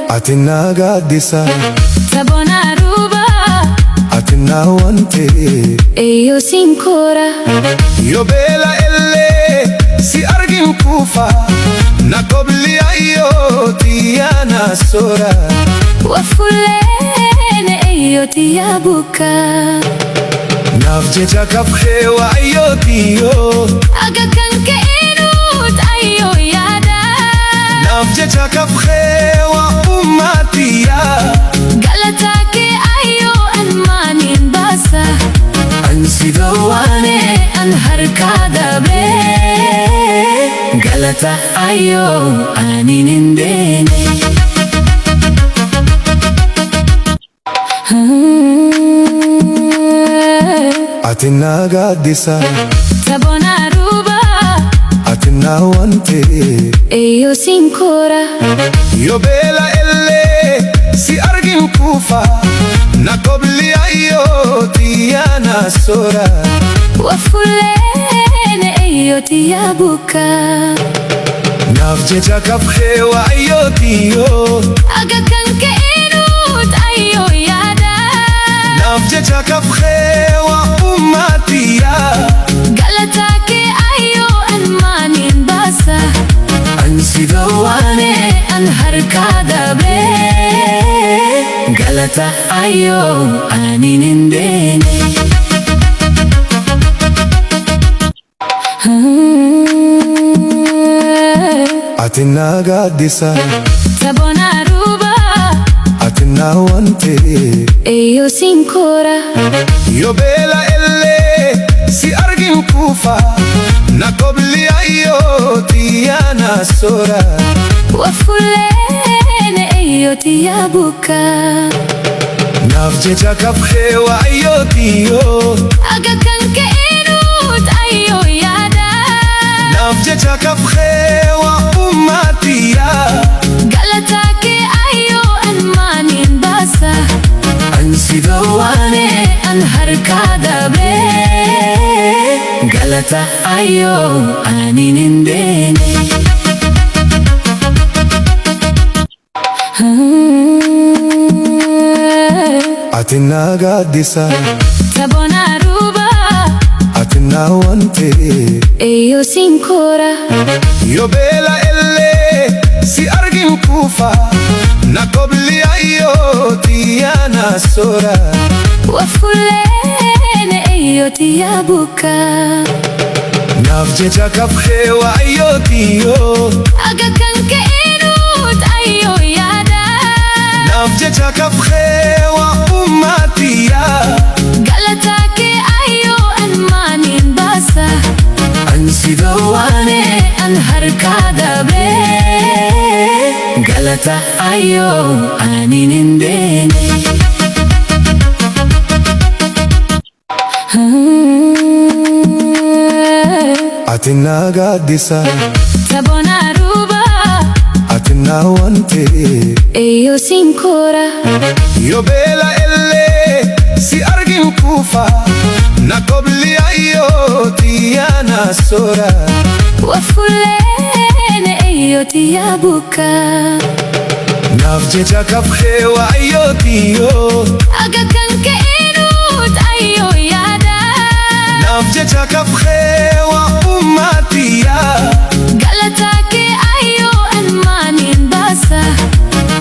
Atina gaddisa Tabona ruba Atina wante Eyo sinkora Yo bela elle si argin kufa Na kobli ayo tiyana sora Wafulene eyo tiyabuka Nafjecha kafhewa ayo tiyo Aga kanke inut ayo yada Nafjecha kafhewa umatiya Galatake ayo anmanin basa Ansidawane an harkada be Galata ayo aninindene Atina gaddisa Tabona ruba Atina wante Eyo sinkora Yo bela elle si argin kufa Na kobli ayo tiyana sora Wafulene eyo tiyabuka Nafjecha kafhewa ayo tiyo Aga kanke inut ayo yada Nafjecha kafhewa umatiya Galatake ayo anmanin basa Ansidawane an harkada be Galata ayo aninindene Atina gaddisa Tabona ruba Atina wante Eyo sinkora Yo bela elle si argin kufa Na kobli ayo tiyana sora Wafulene eyo tiyabuka Nafjecha kafhewa ayo tiyo Aga kanke inut ayo yada Nafjecha kafhewa umatiya Galatake ayo anmanin basa Ansidawane an harkada be Galata ayo aninindene Atina gaddisa Tabona ruba Atina wante Eyo sinkora Yo bela elle si argin kufa Na kobli ayo tiyana sora Wafulene eyo tiyabuka Nafjecha kafhewa ayo tiyo Aga kanke inut ayo yada Nafjecha kafhewa umatiya Galatake ayo anmanin basa Ansidawane an harkada be Galata ayo aninindene Atina gaddisa Tabona ruba Atina wante Eyo sinkora Yo bela elle si argin kufa Na kobli ayo tiyana sora Wafulene eyo tiyabuka Nafjecha kafhewa ayo tiyo Aga kanke inut ayo yada Nafjecha kafhewa umatiya Galatake ayo anmanin basa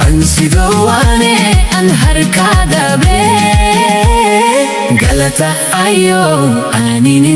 Ansidawane an harkada be Galata ayo aninindene